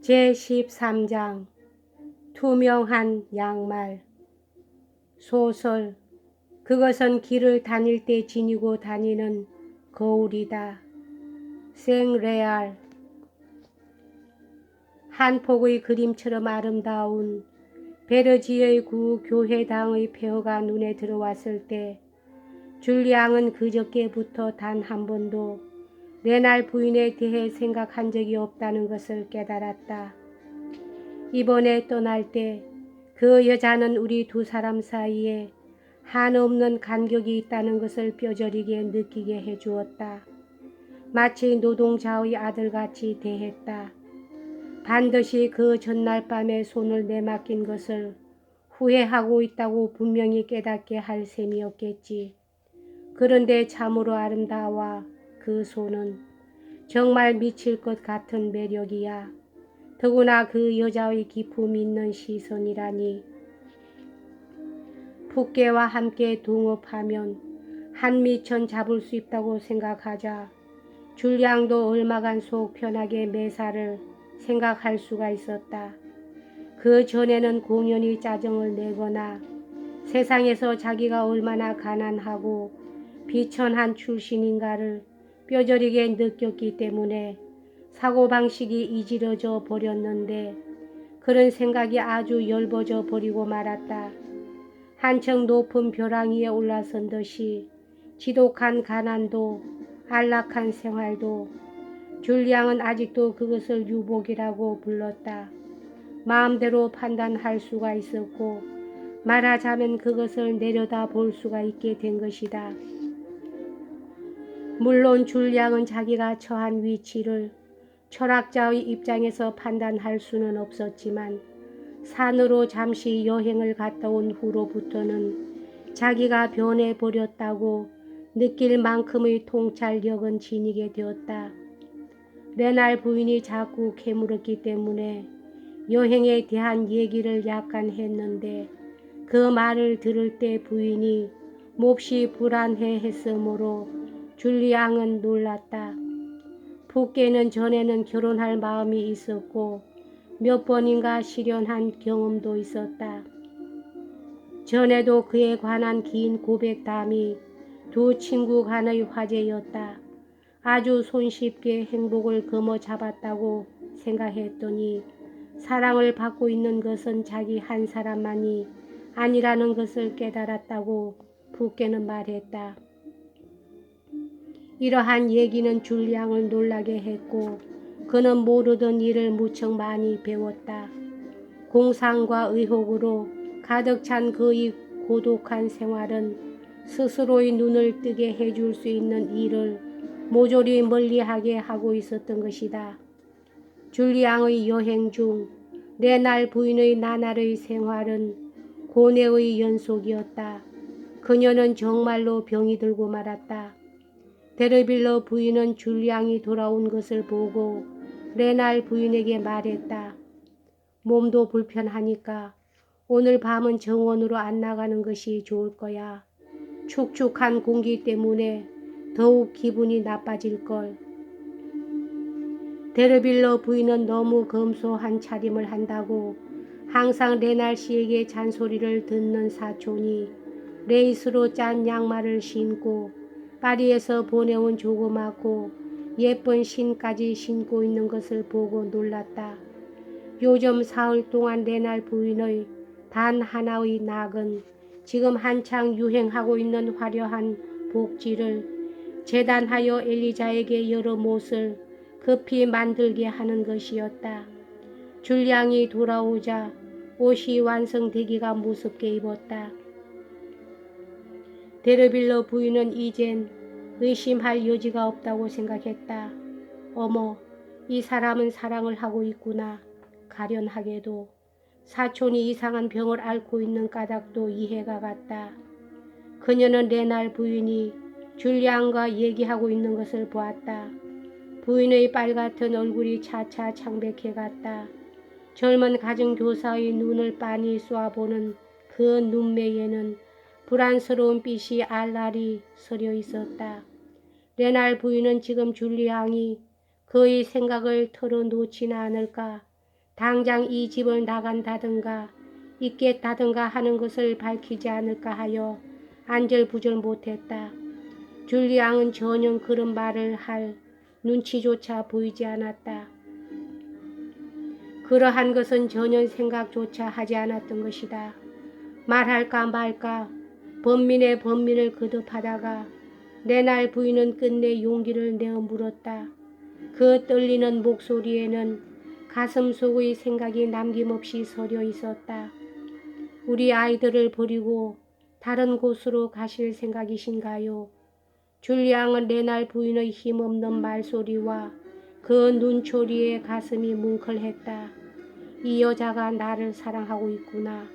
제13장 투명한 양말. 소설. 그것은 길을 다닐 때 지니고 다니는 거울이다. 생레알. 한 폭의 그림처럼 아름다운 베르지의 구 교회당의 폐허가 눈에 들어왔을 때 줄리앙은 그저께부터 단 한 번도 레날 부인에 대해 생각한 적이 없다는 것을 깨달았다. 이번에 떠날 때 그 여자는 우리 두 사람 사이에 한없는 간격이 있다는 것을 뼈저리게 느끼게 해주었다. 마치 노동자의 아들같이 대했다. 반드시 그 전날 밤에 손을 내맡긴 것을 후회하고 있다고 분명히 깨닫게 할 셈이었겠지. 그런데 참으로 아름다워. 그 손은 정말 미칠 것 같은 매력이야. 더구나 그 여자의 기품 있는 시선이라니. 붓개와 함께 동업하면 한 미천 잡을 수 있다고 생각하자 줄리앙도 얼마간 속 편하게 매사를 생각할 수가 있었다. 그 전에는 공연히 짜증을 내거나 세상에서 자기가 얼마나 가난하고 비천한 출신인가를 뼈저리게 느꼈기 때문에 사고방식이 이지러져 버렸는데 그런 생각이 아주 열버져 버리고 말았다. 한층 높은 벼랑 위에 올라선 듯이 지독한 가난도 안락한 생활도 줄리앙은 아직도 그것을 유복이라고 불렀다. 마음대로 판단할 수가 있었고 말하자면 그것을 내려다 볼 수가 있게 된 것이다. 물론 줄리앙은 자기가 처한 위치를 철학자의 입장에서 판단할 수는 없었지만 산으로 잠시 여행을 갔다 온 후로부터는 자기가 변해버렸다고 느낄 만큼의 통찰력은 지니게 되었다. 레날 부인이 자꾸 캐물었기 때문에 여행에 대한 얘기를 약간 했는데 그 말을 들을 때 부인이 몹시 불안해했으므로 줄리앙은 놀랐다. 붓개는 전에는 결혼할 마음이 있었고 몇 번인가 실연한 경험도 있었다. 전에도 그에 관한 긴 고백담이 두 친구 간의 화제였다. 아주 손쉽게 행복을 거머 잡았다고 생각했더니 사랑을 받고 있는 것은 자기 한 사람만이 아니라는 것을 깨달았다고 붓개는 말했다. 이러한 얘기는 줄리앙을 놀라게 했고 그는 모르던 일을 무척 많이 배웠다. 공상과 의혹으로 가득 찬 그의 고독한 생활은 스스로의 눈을 뜨게 해줄 수 있는 일을 모조리 멀리하게 하고 있었던 것이다. 줄리앙의 여행 중 레날 부인의 나날의 생활은 고뇌의 연속이었다. 그녀는 정말로 병이 들고 말았다. 데르빌러 부인은 줄리앙이 돌아온 것을 보고 레날 부인에게 말했다. 몸도 불편하니까 오늘 밤은 정원으로 안 나가는 것이 좋을 거야. 축축한 공기 때문에 더욱 기분이 나빠질걸. 데르빌러 부인은 너무 검소한 차림을 한다고 항상 레날 씨에게 잔소리를 듣는 사촌이 레이스로 짠 양말을 신고 파리에서 보내온 조그맣고 예쁜 신까지 신고 있는 것을 보고 놀랐다. 요즘 사흘 동안 레날 부인의 단 하나의 낙은 지금 한창 유행하고 있는 화려한 복지를 재단하여 엘리자에게 여러 못을 급히 만들게 하는 것이었다. 줄리앙이 돌아오자 옷이 완성되기가 무섭게 입었다. 데르빌러 부인은 이젠 의심할 여지가 없다고 생각했다. 어머, 이 사람은 사랑을 하고 있구나. 가련하게도 사촌이 이상한 병을 앓고 있는 까닭도 이해가 갔다. 그녀는 레날 부인이 줄리앙과 얘기하고 있는 것을 보았다. 부인의 빨갛던 얼굴이 차차 창백해 갔다. 젊은 가정교사의 눈을 빤히 쏘아보는 그 눈매에는 불안스러운 빛이 알알이 서려 있었다. 레날 부인은 지금 줄리앙이 그의 생각을 털어놓지는 않을까 당장 이 집을 나간다든가 있겠다든가 하는 것을 밝히지 않을까 하여 안절부절 못했다. 줄리앙은 전혀 그런 말을 할 눈치조차 보이지 않았다. 그러한 것은 전혀 생각조차 하지 않았던 것이다. 말할까 말까 번민을 거듭하다가 레날 부인은 끝내 용기를 내어 물었다. 그 떨리는 목소리에는 가슴속의 생각이 남김없이 서려 있었다. 우리 아이들을 버리고 다른 곳으로 가실 생각이신가요? 줄리앙은 레날 부인의 힘없는 말소리와 그 눈초리에 가슴이 뭉클했다. 이 여자가 나를 사랑하고 있구나.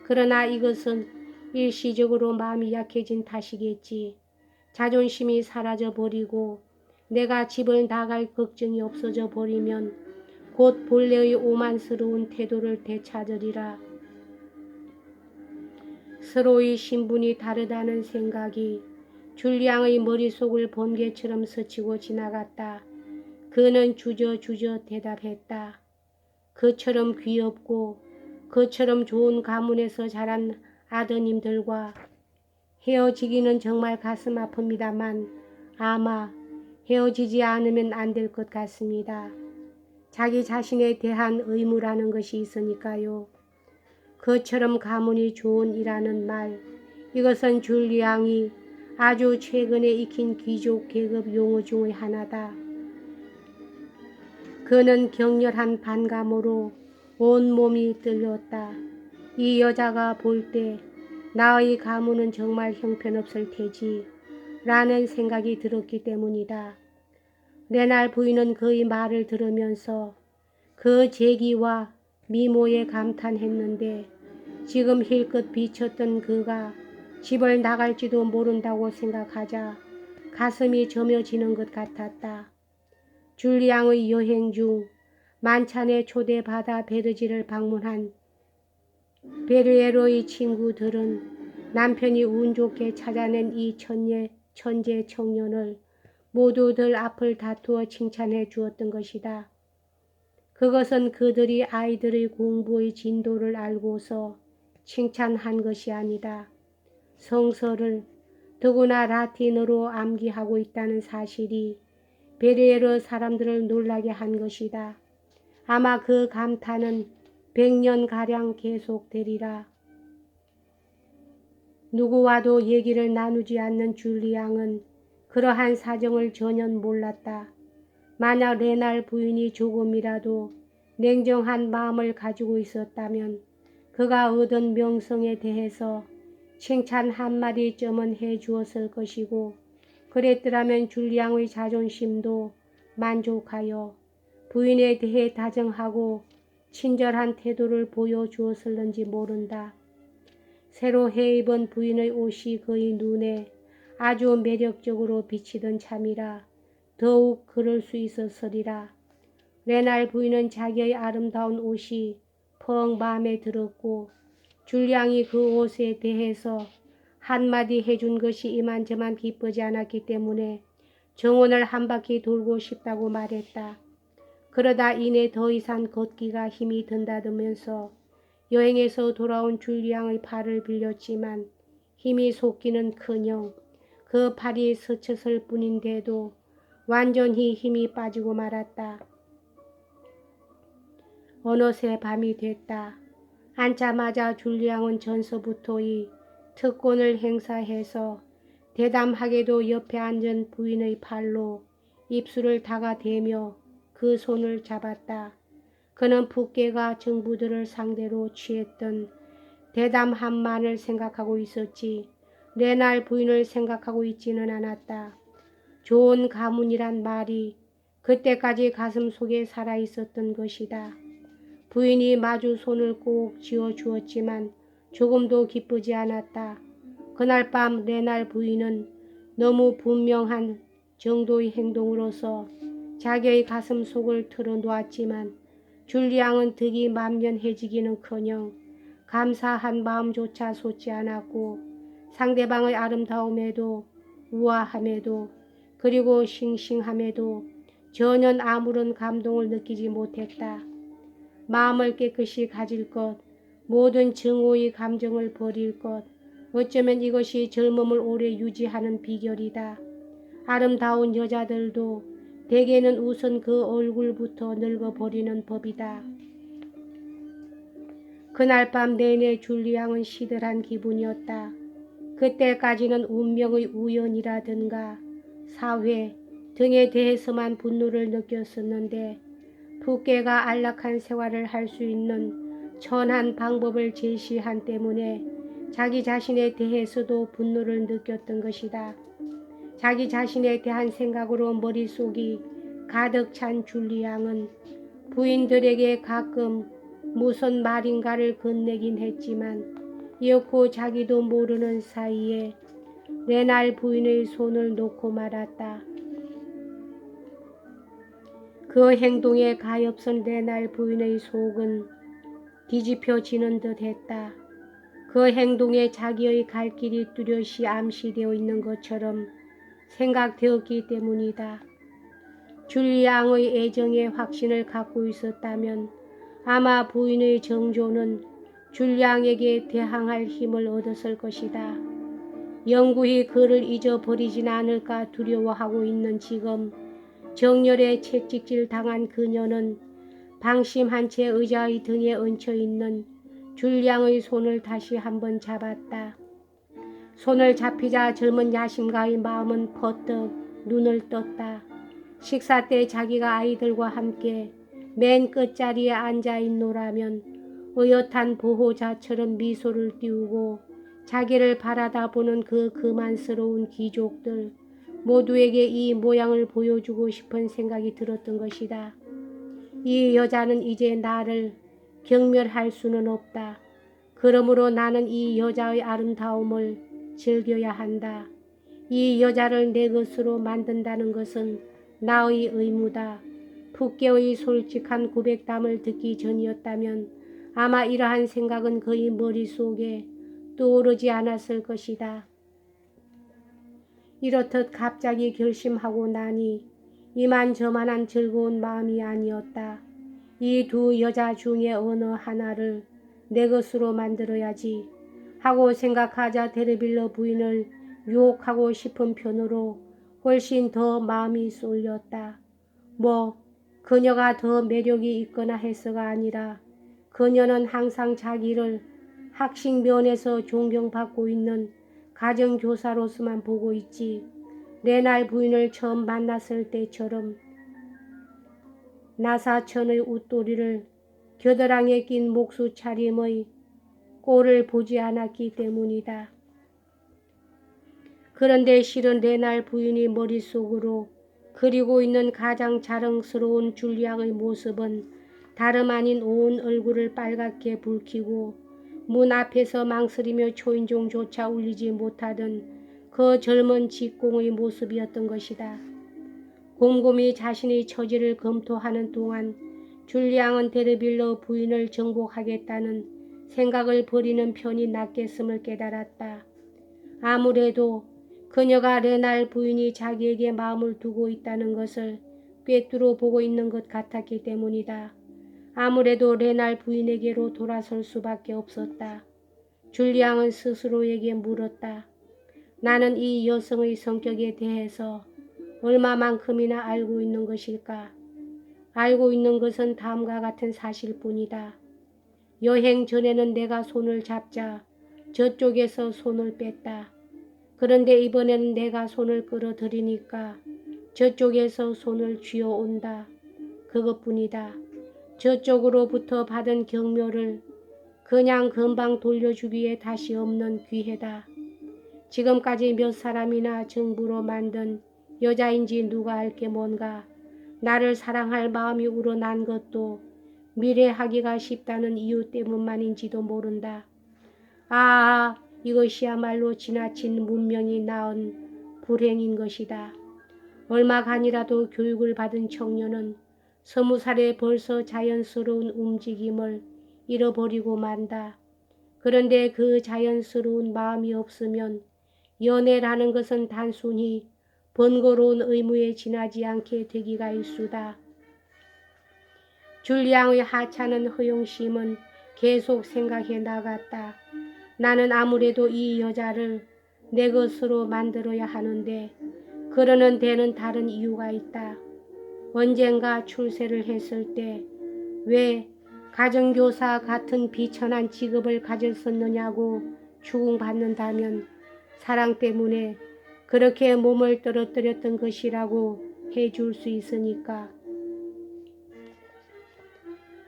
그러나 이것은 일시적으로 마음이 약해진 탓이겠지. 자존심이 사라져 버리고 내가 집을 나갈 걱정이 없어져 버리면 곧 본래의 오만스러운 태도를 되찾으리라. 서로의 신분이 다르다는 생각이 줄리앙의 머릿속을 번개처럼 스치고 지나갔다. 그는 주저주저 대답했다. 그처럼 귀엽고 그처럼 좋은 가문에서 자란 아드님들과 헤어지기는 정말 가슴 아픕니다만 아마 헤어지지 않으면 안 될 것 같습니다. 자기 자신에 대한 의무라는 것이 있으니까요. 그처럼 가문이 좋은이라는 말, 이것은 줄리앙이 아주 최근에 익힌 귀족 계급 용어 중의 하나다. 그는 격렬한 반감으로 온몸이 떨렸다. 이 여자가 볼 때 나의 가문은 정말 형편없을 테지 라는 생각이 들었기 때문이다. 레날 부인은 그의 말을 들으면서 그 재기와 미모에 감탄했는데 지금 힐끗 비쳤던 그가 집을 나갈지도 모른다고 생각하자 가슴이 저며지는 것 같았다. 줄리앙의 여행 중 만찬에 초대받아 베르지를 방문한 베르에로의 친구들은 남편이 운 좋게 찾아낸 이 천재 청년을 모두들 앞을 다투어 칭찬해 주었던 것이다. 그것은 그들이 아이들의 공부의 진도를 알고서 칭찬한 것이 아니다. 성서를 더구나 라틴어로 암기하고 있다는 사실이 베르에로 사람들을 놀라게 한 것이다. 아마 그 감탄은 100년가량 계속되리라. 누구와도 얘기를 나누지 않는 줄리앙은 그러한 사정을 전혀 몰랐다. 만약 레날 부인이 조금이라도 냉정한 마음을 가지고 있었다면 그가 얻은 명성에 대해서 칭찬 한마디쯤은 해주었을 것이고 그랬더라면 줄리앙의 자존심도 만족하여 부인에 대해 다정하고 친절한 태도를 보여주었을는지 모른다. 새로 해입은 부인의 옷이 그의 눈에 아주 매력적으로 비치던 참이라 더욱 그럴 수 있었으리라. 레날 부인은 자기의 아름다운 옷이 펑 마음에 들었고 줄리앙이 그 옷에 대해서 한마디 해준 것이 이만저만 기쁘지 않았기 때문에 정원을 한 바퀴 돌고 싶다고 말했다. 그러다 이내 더 이상 걷기가 힘이 든다면서 여행에서 돌아온 줄리앙의 팔을 빌렸지만 힘이 솟기는커녕 그 팔이 스쳤을 뿐인데도 완전히 힘이 빠지고 말았다. 어느새 밤이 됐다. 앉자마자 줄리앙은 전서부터의 특권을 행사해서 대담하게도 옆에 앉은 부인의 팔로 입술을 다가대며 그 손을 잡았다. 그는 붓개가 정부들을 상대로 취했던 대담함만을 생각하고 있었지 레날 부인을 생각하고 있지는 않았다. 좋은 가문이란 말이 그때까지 가슴속에 살아있었던 것이다. 부인이 마주 손을 꼭 쥐어주었지만 조금도 기쁘지 않았다. 그날 밤 레날 부인은 너무 분명한 정도의 행동으로서 자기의 가슴속을 털어놓았지만 줄리앙은 득이 만면해지기는커녕 감사한 마음조차 솟지 않았고 상대방의 아름다움에도 우아함에도 그리고 싱싱함에도 전혀 아무런 감동을 느끼지 못했다. 마음을 깨끗이 가질 것, 모든 증오의 감정을 버릴 것. 어쩌면 이것이 젊음을 오래 유지하는 비결이다. 아름다운 여자들도 대개는 우선 그 얼굴부터 늙어버리는 법이다. 그날 밤 내내 줄리앙은 시들한 기분이었다. 그때까지는 운명의 우연이라든가 사회 등에 대해서만 분노를 느꼈었는데 푸케가 안락한 생활을 할 수 있는 천한 방법을 제시한 때문에 자기 자신에 대해서도 분노를 느꼈던 것이다. 자기 자신에 대한 생각으로 머릿속이 가득 찬 줄리앙은 부인들에게 가끔 무슨 말인가를 건네긴 했지만 이윽고 자기도 모르는 사이에 레날 부인의 손을 놓고 말았다. 그 행동에 가엾은 레날 부인의 속은 뒤집혀지는 듯 했다. 그 행동에 자기의 갈 길이 뚜렷이 암시되어 있는 것처럼 생각되었기 때문이다. 줄리앙의 애정에 확신을 갖고 있었다면 아마 부인의 정조는 줄리앙에게 대항할 힘을 얻었을 것이다. 영구히 그를 잊어버리진 않을까 두려워하고 있는 지금 정열에 채찍질 당한 그녀는 방심한 채 의자의 등에 얹혀있는 줄리앙의 손을 다시 한번 잡았다. 손을 잡히자 젊은 야심가의 마음은 퍼뜩 눈을 떴다. 식사 때 자기가 아이들과 함께 맨 끝자리에 앉아있노라면 의젓한 보호자처럼 미소를 띄우고 자기를 바라다 보는 그 그만스러운 귀족들 모두에게 이 모양을 보여주고 싶은 생각이 들었던 것이다. 이 여자는 이제 나를 경멸할 수는 없다. 그러므로 나는 이 여자의 아름다움을 즐겨야 한다. 이 여자를 내 것으로 만든다는 것은 나의 의무다. 푸케의 솔직한 고백담을 듣기 전이었다면 아마 이러한 생각은 그의 머릿속에 떠오르지 않았을 것이다. 이렇듯 갑자기 결심하고 나니 이만저만한 즐거운 마음이 아니었다. 이 두 여자 중에 어느 하나를 내 것으로 만들어야지 하고 생각하자 데르빌러 부인을 유혹하고 싶은 편으로 훨씬 더 마음이 쏠렸다. 그녀가 더 매력이 있거나 해서가 아니라 그녀는 항상 자기를 학식 면에서 존경받고 있는 가정교사로서만 보고 있지. 레날 부인을 처음 만났을 때처럼 나사천의 웃도리를 겨드랑이에 낀 목수 차림의 꼴을 보지 않았기 때문이다. 그런데 실은 레날 부인이 머릿속으로 그리고 있는 가장 자랑스러운 줄리앙의 모습은 다름 아닌 온 얼굴을 빨갛게 붉히고 문 앞에서 망설이며 초인종조차 울리지 못하던 그 젊은 직공의 모습이었던 것이다. 곰곰이 자신의 처지를 검토하는 동안 줄리앙은 데르빌러 부인을 정복하겠다는 생각을 버리는 편이 낫겠음을 깨달았다. 아무래도 그녀가 레날 부인이 자기에게 마음을 두고 있다는 것을 꿰뚫어 보고 있는 것 같았기 때문이다. 아무래도 레날 부인에게로 돌아설 수밖에 없었다. 줄리앙은 스스로에게 물었다. 나는 이 여성의 성격에 대해서 얼마만큼이나 알고 있는 것일까? 알고 있는 것은 다음과 같은 사실뿐이다. 여행 전에는 내가 손을 잡자 저쪽에서 손을 뺐다. 그런데 이번에는 내가 손을 끌어들이니까 저쪽에서 손을 쥐어온다. 그것뿐이다. 저쪽으로부터 받은 경멸을 그냥 금방 돌려주기에 다시 없는 기회다. 지금까지 몇 사람이나 정부로 만든 여자인지 누가 알게 뭔가 나를 사랑할 마음이 우러난 것도 미래하기가 쉽다는 이유 때문만인지도 모른다. 이것이야말로 지나친 문명이 낳은 불행인 것이다. 얼마간이라도 교육을 받은 청년은 20살에 벌써 자연스러운 움직임을 잃어버리고 만다. 그런데 그 자연스러운 마음이 없으면 연애라는 것은 단순히 번거로운 의무에 지나지 않게 되기가 일쑤다. 줄리앙의 하찮은 허영심은 계속 생각해 나갔다. 나는 아무래도 이 여자를 내 것으로 만들어야 하는데 그러는 데는 다른 이유가 있다. 언젠가 출세를 했을 때 왜 가정교사 같은 비천한 직업을 가졌었느냐고 추궁받는다면 사랑 때문에 그렇게 몸을 떨어뜨렸던 것이라고 해줄 수 있으니까.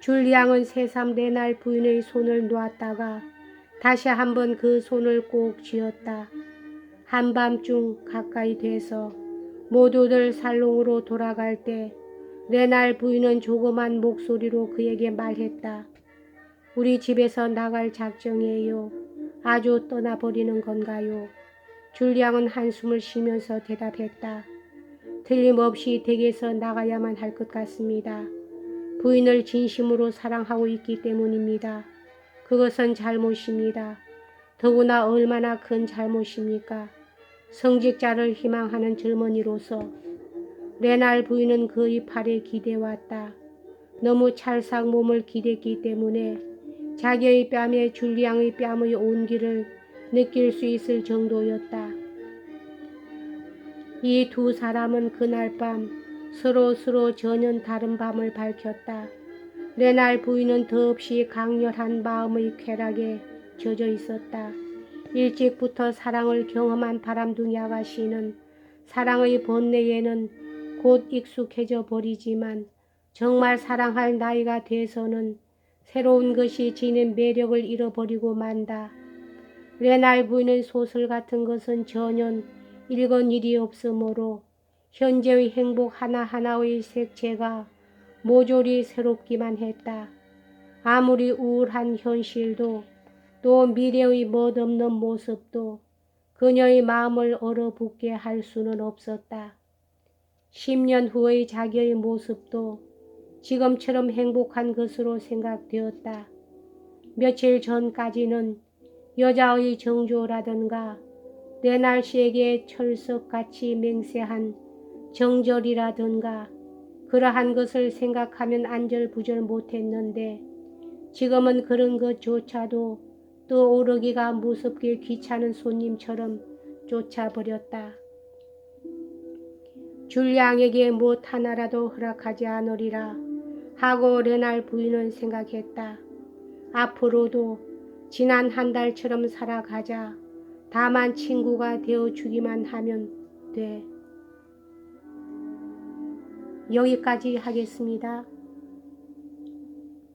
줄리앙은 새삼 레날 부인의 손을 놓았다가 다시 한번 그 손을 꼭 쥐었다. 한밤중 가까이 돼서 모두들 살롱으로 돌아갈 때 레날 부인은 조그만 목소리로 그에게 말했다. 우리 집에서 나갈 작정이에요. 아주 떠나버리는 건가요? 줄리앙은 한숨을 쉬면서 대답했다. 틀림없이 댁에서 나가야만 할 것 같습니다. 부인을 진심으로 사랑하고 있기 때문입니다. 그것은 잘못입니다. 더구나 얼마나 큰 잘못입니까? 성직자를 희망하는 젊은이로서. 레날 부인은 그의 팔에 기대왔다. 너무 찰싹 몸을 기댔기 때문에 자기의 뺨에 줄리앙의 뺨의 온기를 느낄 수 있을 정도였다. 이 두 사람은 그날 밤 서로 전혀 다른 밤을 밝혔다. 레날 부인은 더없이 강렬한 마음의 쾌락에 젖어 있었다. 일찍부터 사랑을 경험한 바람둥이 아가씨는 사랑의 번뇌에는 곧 익숙해져 버리지만 정말 사랑할 나이가 돼서는 새로운 것이 지닌 매력을 잃어버리고 만다. 레날 부인의 소설 같은 것은 전혀 읽은 일이 없으므로 현재의 행복 하나하나의 색채가 모조리 새롭기만 했다. 아무리 우울한 현실도 또 미래의 멋없는 모습도 그녀의 마음을 얼어붙게 할 수는 없었다. 10년 후의 자기의 모습도 지금처럼 행복한 것으로 생각되었다. 며칠 전까지는 여자의 정조라든가 레날 씨에게 철석같이 맹세한 정절이라든가 그러한 것을 생각하면 안절부절 못했는데 지금은 그런 것조차도 떠오르기가 무섭게 귀찮은 손님처럼 쫓아버렸다. 줄리앙에게 무엇 하나라도 허락하지 않으리라 하고 레날 부인은 생각했다. 앞으로도 지난 한 달처럼 살아가자. 다만 친구가 되어주기만 하면 돼. 여기까지 하겠습니다.